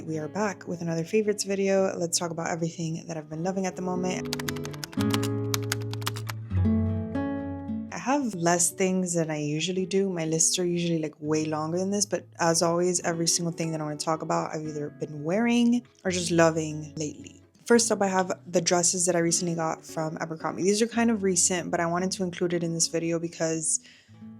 we are back with another favorites video. Let's talk about everything that I've been loving at the moment. I have less things than I usually do. My lists are usually like way longer than this, but as always, every single thing that I want to talk about, I've either been wearing or just loving lately. First up, I have the dresses that I recently got from Abercrombie. These are kind of recent, but I wanted to include it in this video because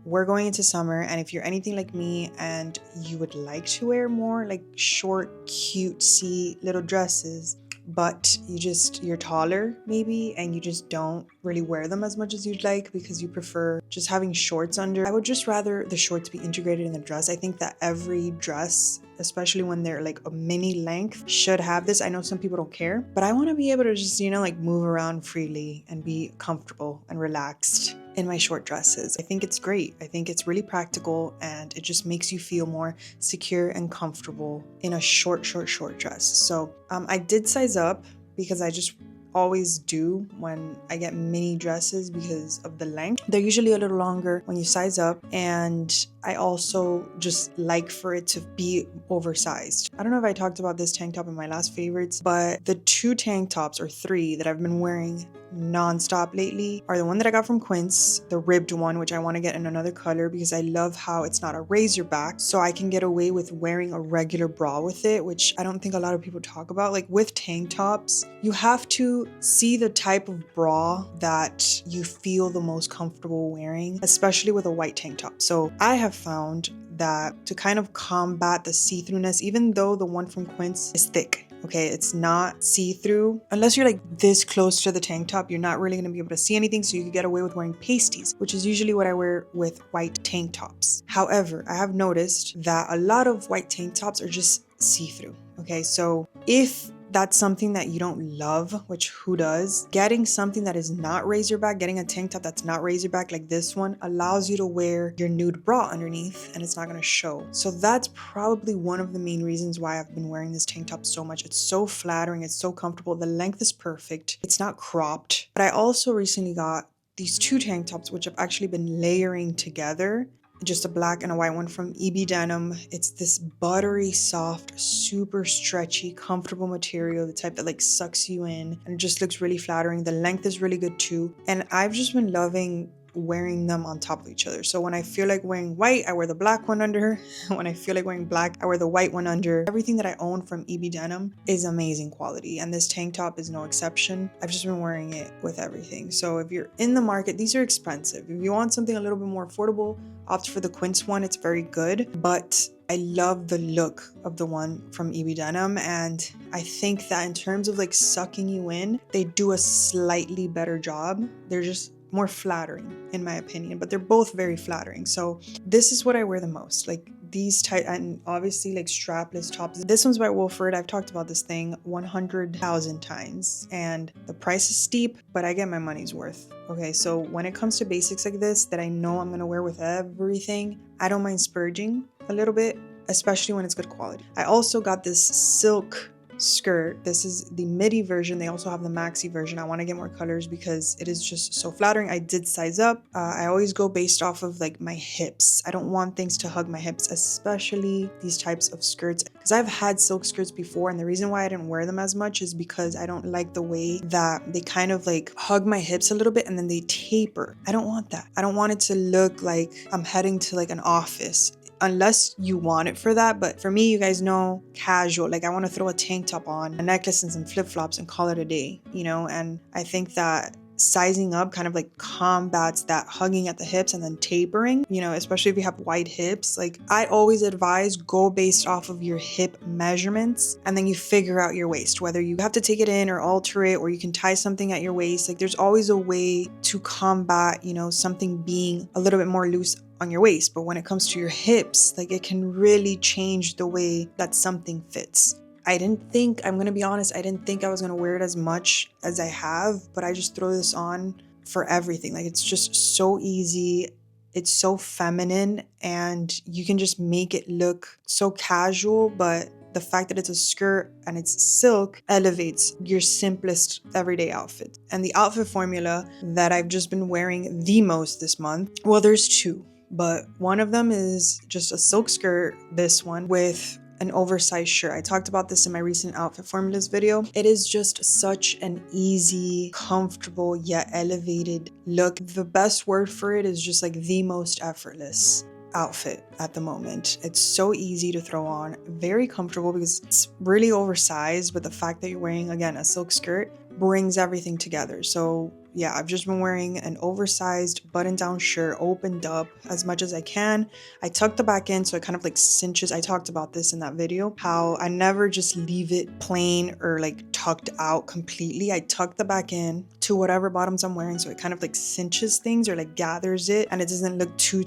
we're going into summer, and if you're anything like me and you would like to wear more like short, cutesy little dresses, but you're taller maybe and you just don't really wear them as much as you'd like because you prefer just having shorts under, I would just rather the shorts be integrated in the dress. I think that every dress, especially when they're like a mini length, should have this. I know some people don't care, but I want to be able to just, like move around freely and be comfortable and relaxed in my short dresses. I think it's great. I think it's really practical and it just makes you feel more secure and comfortable in a short dress. So I did size up because I just always do when I get mini dresses because of the length. They're usually a little longer when you size up, and I also just like for it to be oversized. I don't know if I talked about this tank top in my last favorites, but the 2 tank tops or 3 that I've been wearing non-stop lately are the one that I got from Quince, the ribbed one, which I want to get in another color because I love how it's not a razor back, so I can get away with wearing a regular bra with it, which I don't think a lot of people talk about. Like with tank tops, you have to see the type of bra that you feel the most comfortable wearing, especially with a white tank top. So I have found that to kind of combat the see-throughness, even though the one from Quince is thick, okay, it's not see-through. Unless you're like this close to the tank top, you're not really going to be able to see anything, so you can get away with wearing pasties, which is usually what I wear with white tank tops. However, I have noticed that a lot of white tank tops are just see-through, okay? So if that's something that you don't love, which who does, getting something that is not razor back, getting a tank top that's not razor back like this one, allows you to wear your nude bra underneath and it's not going to show. So that's probably one of the main reasons why I've been wearing this tank top so much. It's so flattering, it's so comfortable, the length is perfect, it's not cropped. But I also recently got these 2 tank tops which I've actually been layering together, just a black and a white one from EB Denim. It's this buttery soft, super stretchy, comfortable material, the type that like sucks you in, and it just looks really flattering. The length is really good too, and I've just been loving wearing them on top of each other. So when I feel like wearing white, I wear the black one under. When I feel like wearing black, I wear the white one under. Everything that I own from EB Denim is amazing quality, and this tank top is no exception. I've just been wearing it with everything. So if you're in the market, these are expensive. If you want something a little bit more affordable, opt for the Quince one. It's very good, but I love the look of the one from EB Denim, and I think that in terms of like sucking you in, they do a slightly better job. They're just more flattering in my opinion, but they're both very flattering. So this is what I wear the most, like these tight and obviously like strapless tops. This one's by Wolford. I've talked about this thing 100,000 times and the price is steep, but I get my money's worth. Okay, so when it comes to basics like this that I know I'm gonna wear with everything, I don't mind splurging a little bit, especially when it's good quality. I also got this silk skirt. This is the midi version. They also have the maxi version. I want to get more colors because it is just so flattering. I did size up. I always go based off of like my hips. I don't want things to hug my hips, especially these types of skirts, because I've had silk skirts before, and the reason why I didn't wear them as much is because I don't like the way that they kind of like hug my hips a little bit and then they taper. I don't want that. I don't want it to look like I'm heading to like an office, unless you want it for that. But for me, you guys know, casual, like I want to throw a tank top on, a necklace and some flip-flops and call it a day, and I think that sizing up kind of like combats that hugging at the hips and then tapering, especially if you have wide hips. Like I always advise, go based off of your hip measurements and then you figure out your waist, whether you have to take it in or alter it, or you can tie something at your waist. Like there's always a way to combat, something being a little bit more loose on your waist. But when it comes to your hips, like it can really change the way that something fits. I'm gonna be honest, I didn't think I was gonna wear it as much as I have, but I just throw this on for everything. Like it's just so easy. It's so feminine and you can just make it look so casual, but the fact that it's a skirt and it's silk elevates your simplest everyday outfit. And the outfit formula that I've just been wearing the most this month, well, there's 2. But one of them is just a silk skirt, this one, with an oversized shirt. I talked about this in my recent outfit formulas video. It is just such an easy, comfortable, yet elevated look. The best word for it is just like the most effortless outfit at the moment. It's so easy to throw on, very comfortable because it's really oversized, but the fact that you're wearing, again, a silk skirt brings everything together. So yeah, I've just been wearing an oversized button-down shirt, opened up as much as I can. I tucked the back in so it kind of like cinches. I talked about this in that video, how I never just leave it plain or like tucked out completely. I tuck the back in to whatever bottoms I'm wearing so it kind of like cinches things or like gathers it and it doesn't look too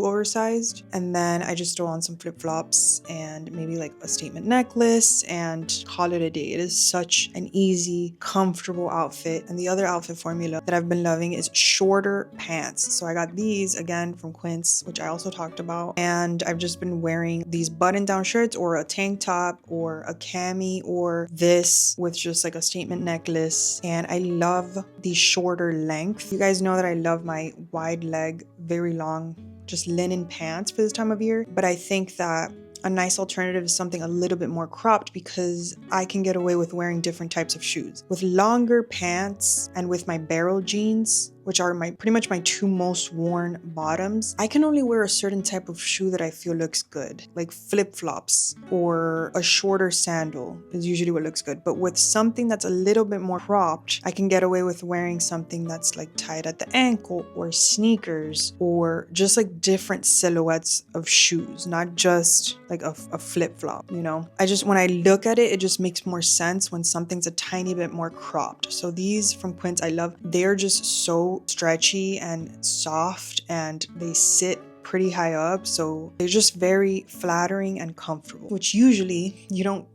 oversized. And then I just throw on some flip-flops and maybe like a statement necklace and call it a day. It is such an easy, comfortable outfit. And the other outfit formula that I've been loving is shorter pants. So I got these again from Quince, which I also talked about. And I've just been wearing these button-down shirts or a tank top or a cami or this with just like a statement necklace. And I love the shorter length. You guys know that I love my wide leg, very long, just linen pants for this time of year. But I think that a nice alternative is something a little bit more cropped because I can get away with wearing different types of shoes. With longer pants and with my barrel jeans, which are pretty much my two most worn bottoms, I can only wear a certain type of shoe that I feel looks good, like flip-flops or a shorter sandal is usually what looks good. But with something that's a little bit more cropped, I can get away with wearing something that's like tied at the ankle or sneakers or just like different silhouettes of shoes, not just like a flip-flop, you know? When I look at it, it just makes more sense when something's a tiny bit more cropped. So these from Quince, I love. They're just so stretchy and soft and they sit pretty high up, so they're just very flattering and comfortable, which usually you don't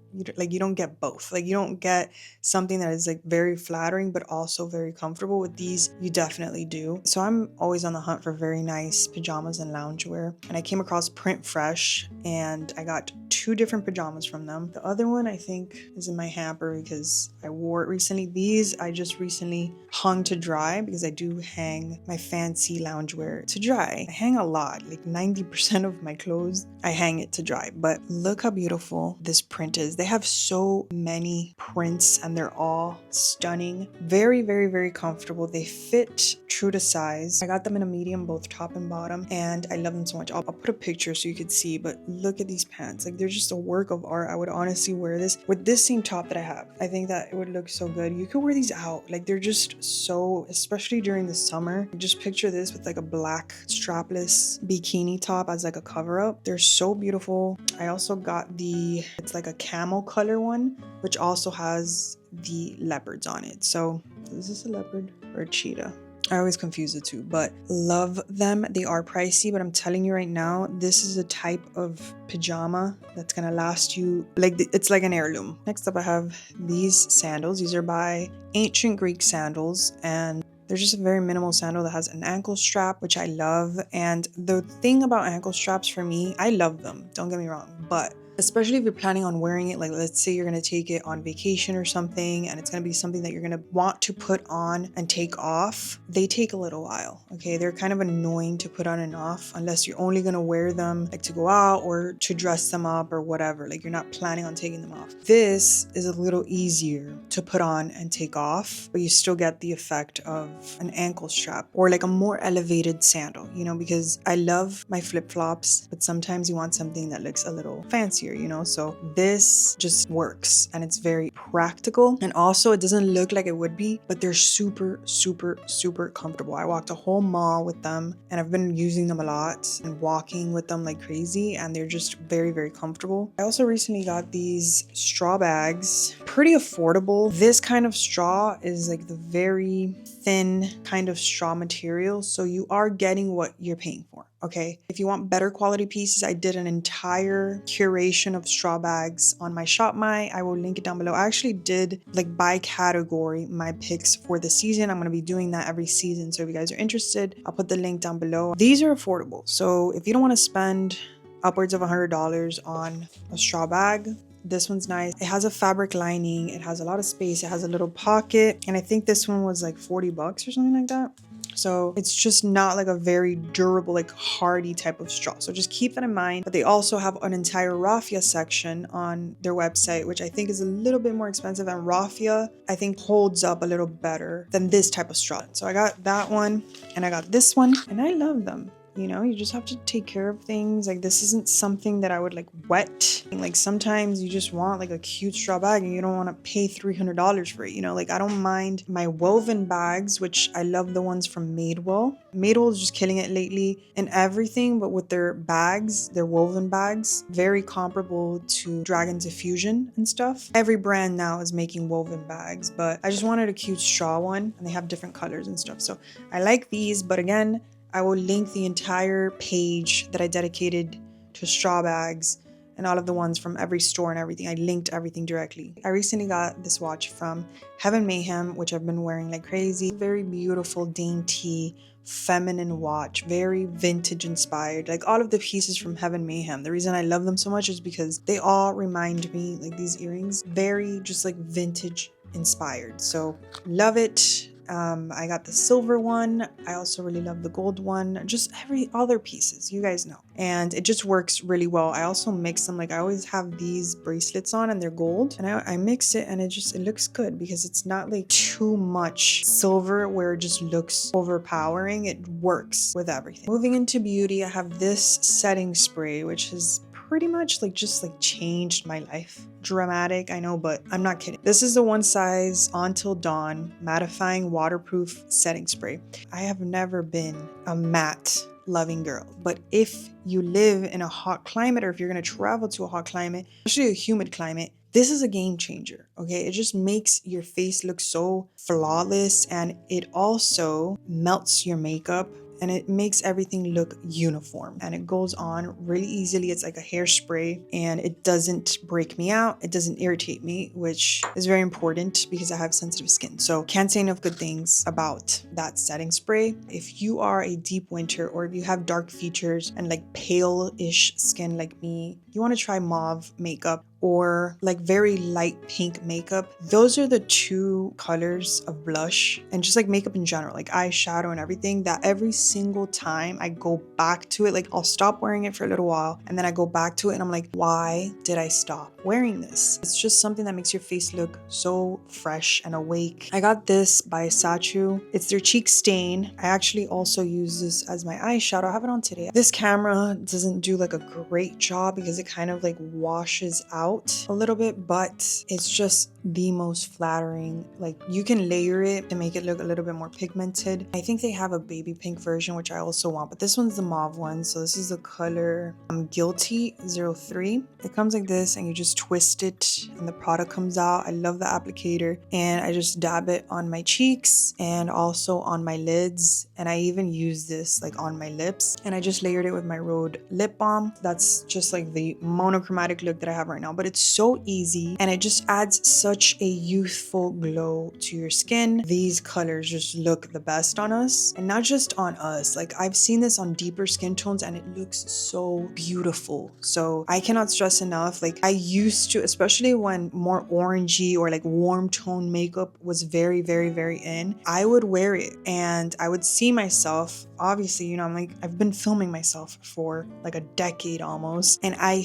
get both. Like you don't get something that is like very flattering but also very comfortable. With these you definitely do. So I'm always on the hunt for very nice pajamas and loungewear, and I came across Print Fresh and I got 2 different pajamas from them. The other one I think is in my hamper because I wore it recently. These I just recently hung to dry because I do hang my fancy loungewear to dry. I hang a lot, like 90% of my clothes I hang it to dry. But look how beautiful this print is. They have so many prints and they're all stunning. Very, very, very comfortable. They fit true to size. I got them in a medium, both top and bottom, and I love them so much. I'll put a picture so you could see, but look at these pants. Like they're just a work of art. I would honestly wear this with this same top that I have. I think that it would look so good. You could wear these out. Like they're just so, especially during the summer. Just picture this with like a black strapless bikini top as like a cover up. They're so beautiful. I also got it's like a camel color one, which also has the leopards on it. So is this a leopard or a cheetah? I always confuse the two, but love them. They are pricey, but I'm telling you right now, this is a type of pajama that's gonna last you, like it's like an heirloom. Next up, I have these sandals. These are by Ancient Greek Sandals, and they're just a very minimal sandal that has an ankle strap, which I love. And the thing about ankle straps for me, I love them, don't get me wrong, but especially if you're planning on wearing it, like let's say you're going to take it on vacation or something and it's going to be something that you're going to want to put on and take off, they take a little while. Okay, they're kind of annoying to put on and off unless you're only going to wear them like to go out or to dress them up or whatever, like you're not planning on taking them off. This is a little easier to put on and take off, but you still get the effect of an ankle strap or like a more elevated sandal, you know, because I love my flip-flops, but sometimes you want something that looks a little fancier, you know? So this just works and it's very practical. And also it doesn't look like it would be, but they're super, super, super comfortable. I walked a whole mall with them and I've been using them a lot and walking with them like crazy, and they're just very, very comfortable. I also recently got these straw bags, pretty affordable. This kind of straw is like the very thin kind of straw material, so you are getting what you're paying for. Okay, if you want better quality pieces, I did an entire curation of straw bags on my Shop My. I will link it down below. I actually did like by category my picks for the season. I'm going to be doing that every season. So if you guys are interested, I'll put the link down below. These are affordable. So if you don't want to spend upwards of $100 on a straw bag, this one's nice. It has a fabric lining. It has a lot of space. It has a little pocket. And I think this one was like $40 or something like that. So it's just not like a very durable, like hardy type of straw. So just keep that in mind. But they also have an entire raffia section on their website, which I think is a little bit more expensive. And raffia, I think, holds up a little better than this type of straw. So I got that one and I got this one and I love them. You know, you just have to take care of things. Like this isn't something that I would like wet. Like sometimes you just want like a cute straw bag and you don't want to pay $300 for it. You know, like I don't mind my woven bags, which I love the ones from Madewell. Madewell is just killing it lately in everything, but with their bags, their woven bags, very comparable to Dragon's Diffusion and stuff. Every brand now is making woven bags, but I just wanted a cute straw one and they have different colors and stuff. So I like these, but again, I will link the entire page that I dedicated to straw bags and all of the ones from every store and everything. I linked everything directly. I recently got this watch from Heaven Mayhem, which I've been wearing like crazy. Very beautiful, dainty, feminine watch, very vintage inspired. Like all of the pieces from Heaven Mayhem. The reason I love them so much is because they all remind me, like these earrings, very just like vintage inspired. So love it. I got the silver one. I also really love the gold one. Just all their pieces, you guys know. And it just works really well. I also mix them. Like I always have these bracelets on and they're gold. And I mix it and it looks good because it's not like too much silver where it just looks overpowering. It works with everything. Moving into beauty, I have this setting spray, which is pretty much like just like changed my life. Dramatic, I know, but I'm not kidding. This is the One Size Until Dawn mattifying waterproof setting spray. I have never been a matte loving girl, but if you live in a hot climate or if you're going to travel to a hot climate, especially a humid climate, this is a game changer. Okay, it just makes your face look so flawless and it also melts your makeup and it makes everything look uniform and it goes on really easily. It's like a hairspray and it doesn't break me out. It doesn't irritate me, which is very important because I have sensitive skin. So can't say enough good things about that setting spray. If you are a deep winter or if you have dark features and like pale-ish skin like me, you want to try mauve makeup or like very light pink makeup. Those are the two colors of blush and just like makeup in general, like eyeshadow and everything, that every single time I go back to it, like I'll stop wearing it for a little while and then I go back to it and I'm like, why did I stop wearing this? It's just something that makes your face look so fresh and awake. I got this by Sachu. It's their Cheek Stain. I actually also use this as my eyeshadow. I have it on today. This camera doesn't do like a great job because it kind of like washes out a little bit, but it's just the most flattering. Like you can layer it to make it look a little bit more pigmented. I think they have a baby pink version, which I also want, but this one's the mauve one. So this is the color Guilty 03. It comes like this and you just twist it and the product comes out. I love the applicator and I just dab it on my cheeks and also on my lids. And I even use this like on my lips and I just layered it with my Rhode lip balm. That's just like the monochromatic look that I have right now, but it's so easy and it just adds such a youthful glow to your skin. These colors just look the best on us and not just on us. Like I've seen this on deeper skin tones and it looks so beautiful. So I cannot stress enough. Like I used to, especially when more orangey or like warm tone makeup was very, very, very in, I would wear it and I would see myself. Obviously, you know, I've been filming myself for like a decade almost. And I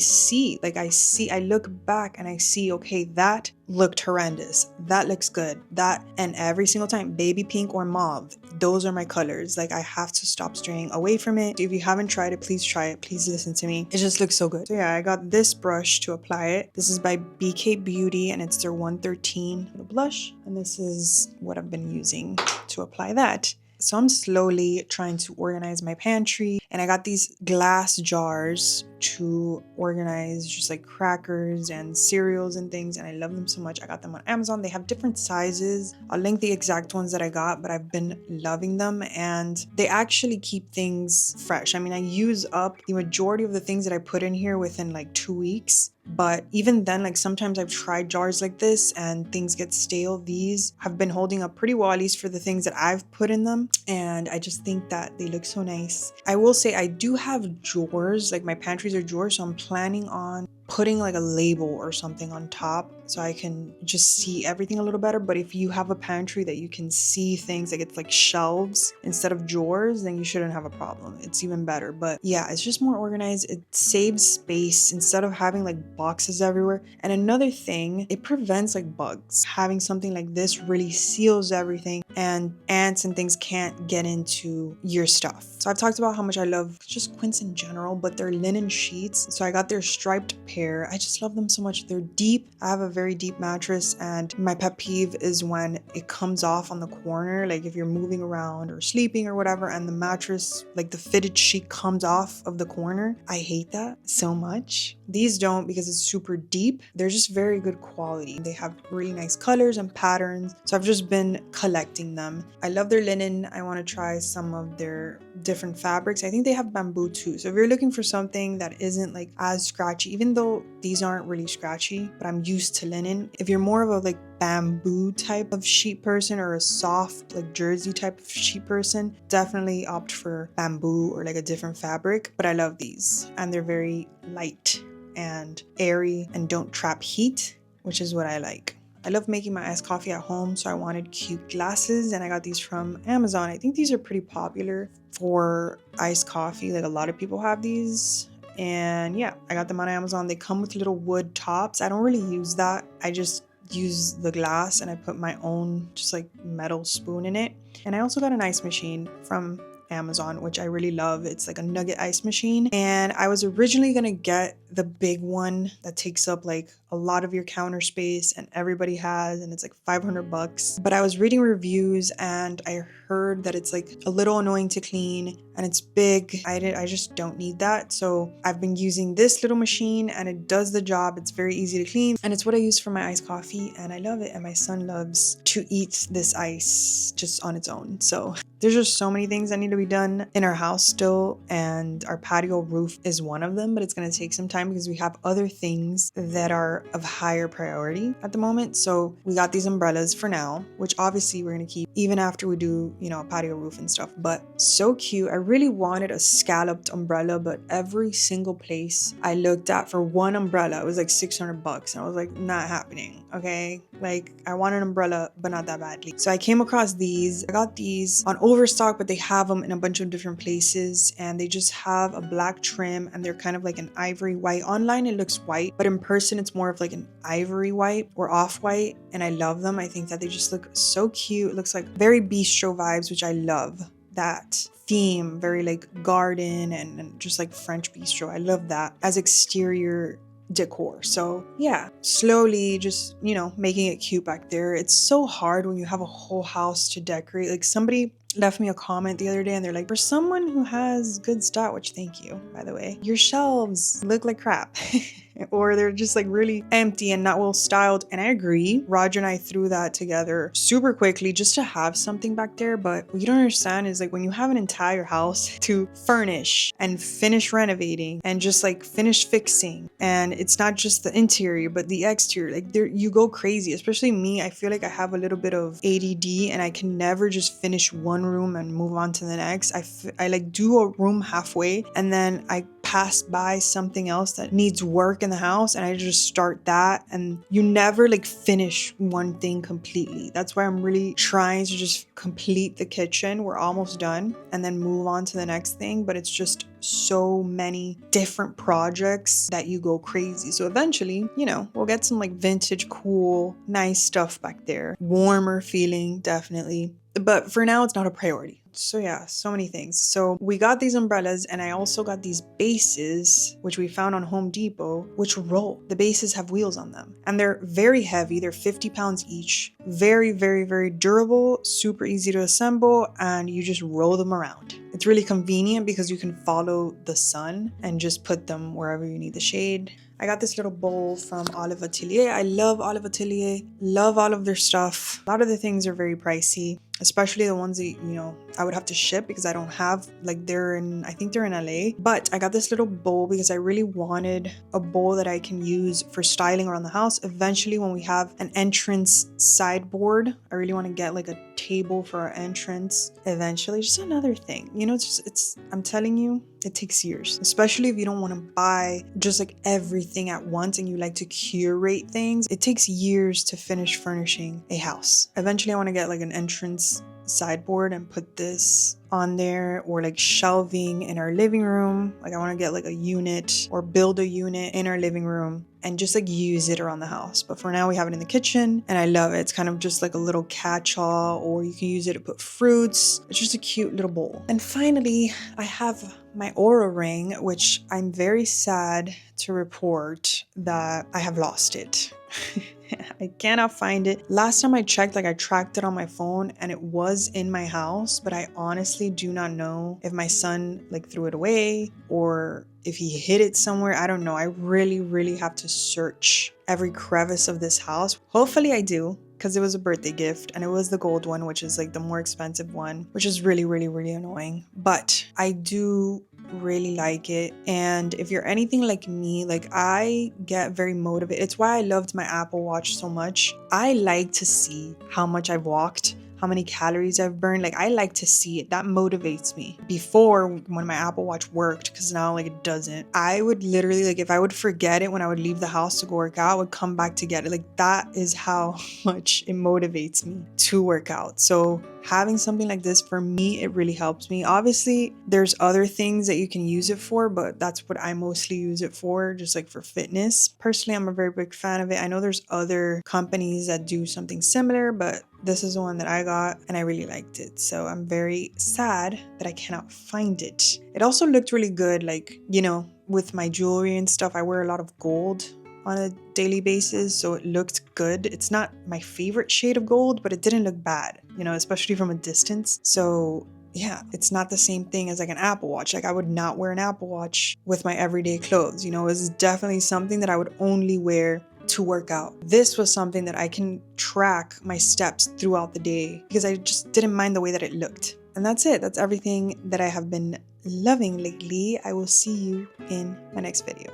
look back and I see, okay, that looked horrendous. That looks good. That, and every single time, baby pink or mauve, those are my colors. Like I have to stop straying away from it. If you haven't tried it, please try it. Please listen to me. It just looks so good. So yeah, I got this brush to apply it. This is by BK Beauty and it's their 113 blush. And this is what I've been using to apply that. So I'm slowly trying to organize my pantry and I got these glass jars to organize just like crackers and cereals and things, and I love them so much. I got them on Amazon. They have different sizes. I'll link the exact ones that I got, but I've been loving them and they actually keep things fresh. I mean, I use up the majority of the things that I put in here within like 2 weeks. But even then, like sometimes I've tried jars like this and things get stale. These have been holding up pretty well, at least for the things that I've put in them. And I just think that they look so nice. I will say I do have drawers, like my pantries are drawers. So I'm planning on putting like a label or something on top so I can just see everything a little better. But if you have a pantry that you can see things, like it's like shelves instead of drawers, then you shouldn't have a problem. It's even better. But yeah, it's just more organized. It saves space instead of having like boxes everywhere. And another thing, it prevents like bugs. Having something like this really seals everything, and ants and things can't get into your stuff. So I've talked about how much I love just quints in general, but they're linen sheets. So I got their striped pair. I just love them so much. They're deep. I have a very deep mattress, and my pet peeve is when it comes off on the corner, like if you're moving around or sleeping or whatever, and the mattress, like the fitted sheet, comes off of the corner. I hate that so much. These don't, because it's super deep. They're just very good quality. They have really nice colors and patterns, so I've just been collecting them. I love their linen. I want to try some of their different fabrics. I think they have bamboo too, so if you're looking for something that isn't like as scratchy, even though these aren't really scratchy, but I'm used to linen. If you're more of a like bamboo type of sheet person or a soft like jersey type of sheet person, definitely opt for bamboo or like a different fabric. But I love these, and they're very light and airy and don't trap heat, which is what I like. I love making my iced coffee at home, so I wanted cute glasses, and I got these from Amazon. I think these are pretty popular for iced coffee. Like a lot of people have these. And yeah, I got them on Amazon. They come with little wood tops. I don't really use that. I just use the glass and I put my own just like metal spoon in it. And I also got an ice machine from Amazon, which I really love. It's like a NUGGET ice machine, and I was originally gonna get the big one that takes up like a lot of your counter space and everybody has, and it's like $500. But I was reading reviews and I heard that it's like a little annoying to clean and it's big. I just don't need that. So I've been using this little machine and it does the job. It's very easy to clean, and it's what I use for my iced coffee, and I love it. And my son loves to eat this ice just on its own. So there's just so many things that need to be done in our house still, and our patio roof is one of them, but it's going to take some time because we have other things that are of higher priority at the moment. So we got these umbrellas for now, which obviously we're going to keep even after we do, you know, a patio roof and stuff. But so cute. I really wanted a scalloped umbrella, but every single place I looked at for one umbrella, it was like $600, and I was like, not happening. Okay, like I want an umbrella, but not that badly. So I came across these. I got these on Overstock, but they have them in a bunch of different places, and they just have a black trim, and they're kind of like an ivory white. Online it looks white, but in person it's more of like an ivory white or off-white, and I love them. I think that they just look so cute. It looks like very bistro vibes, which I love that theme, very like garden and just like French bistro. I love that as exterior decor. So yeah, slowly just, you know, making it cute back there. It's so hard when you have a whole house to decorate. Like somebody left me a comment the other day and they're like, for someone who has good style, which thank you, by the way, your shelves look like crap. Or they're just like really empty and not well styled. And I agree. Roger and I threw that together super quickly just to have something back there. But what you don't understand is like when you have an entire house to furnish and finish renovating and just like finish fixing, and it's not just the interior but the exterior, like there you go crazy. Especially me, I feel like I have a little bit of ADD and I can never just finish one room and move on to the next. I like do a room halfway and then I pass by something else that needs work in the house and I just start that, and you never like finish one thing completely. That's why I'm really trying to just complete the kitchen. We're almost done, and then move on to the next thing, but it's just so many different projects that you go crazy. So eventually, you know, we'll get some like vintage, cool, nice stuff back there. Warmer feeling, definitely. But for now, it's not a priority. So yeah, so many things. So we got these umbrellas, and I also got these bases, which we found on Home Depot, which roll. The bases have wheels on them, and they're very heavy. They're 50 pounds each. Very, very, very durable, super easy to assemble, and you just roll them around. It's really convenient because you can follow the sun and just put them wherever you need the shade. I got this little bowl from Olive Atelier. I love Olive Atelier, love all of their stuff. A lot of the things are very pricey, especially the ones that, you know, I would have to ship because I don't have, like I think they're in LA. But I got this little bowl because I really wanted a bowl that I can use for styling around the house. Eventually, when we have an entrance sideboard, I really want to get like a table for our entrance eventually. Just another thing, you know, I'm telling you, it takes years, especially if you don't want to buy just like everything at once and you like to curate things. It takes years to finish furnishing a house. Eventually I want to get like an entrance sideboard and put this on there, or like shelving in our living room. Like I want to get like a unit or build a unit in our living room and just like use it around the house. But for now we have it in the kitchen and I love it. It's kind of just like a little catch-all, or you can use it to put fruits. It's just a cute little bowl. And finally, I have my OURA ring, which I'm very sad to report that I have lost it. I cannot find it. Last time I checked, like I tracked it on my phone and it was in my house, but I honestly do not know if my son like threw it away or if he hid it somewhere. I don't know. I really have to search every crevice of this house. Hopefully I do, because it was a birthday gift and it was the gold one, which is like the more expensive one, which is really annoying. But I do really like it. And if you're anything like me, like I get very motivated. It's why I loved my Apple Watch so much. I like to see how much I've walked, how many calories I've burned. Like I like to see it. That motivates me. Before, when my Apple Watch worked, because now like it doesn't, I would literally, like if I would forget it when I would leave the house to go work out, I would come back to get it. Like that is how much it motivates me to work out. So having something like this, for me, it really helps me. Obviously there's other things that you can use it for, but that's what I mostly use it for, just like for fitness. Personally, I'm a very big fan of it. I know there's other companies that do something similar, but this is the one that I got and I really liked it. So I'm very sad that I cannot find it. It also looked really good, like, you know, with my jewelry and stuff. I wear a lot of gold on a daily basis, so it looked good. It's not my favorite shade of gold, but it didn't look bad, you know, especially from a distance. So yeah, it's not the same thing as like an Apple Watch. Like I would not wear an Apple Watch with my everyday clothes, you know. It's definitely something that I would only wear to work out. This was something that I can track my steps throughout the day because I just didn't mind the way that it looked. And that's it. That's everything that I have been loving lately. I will see you in my next video.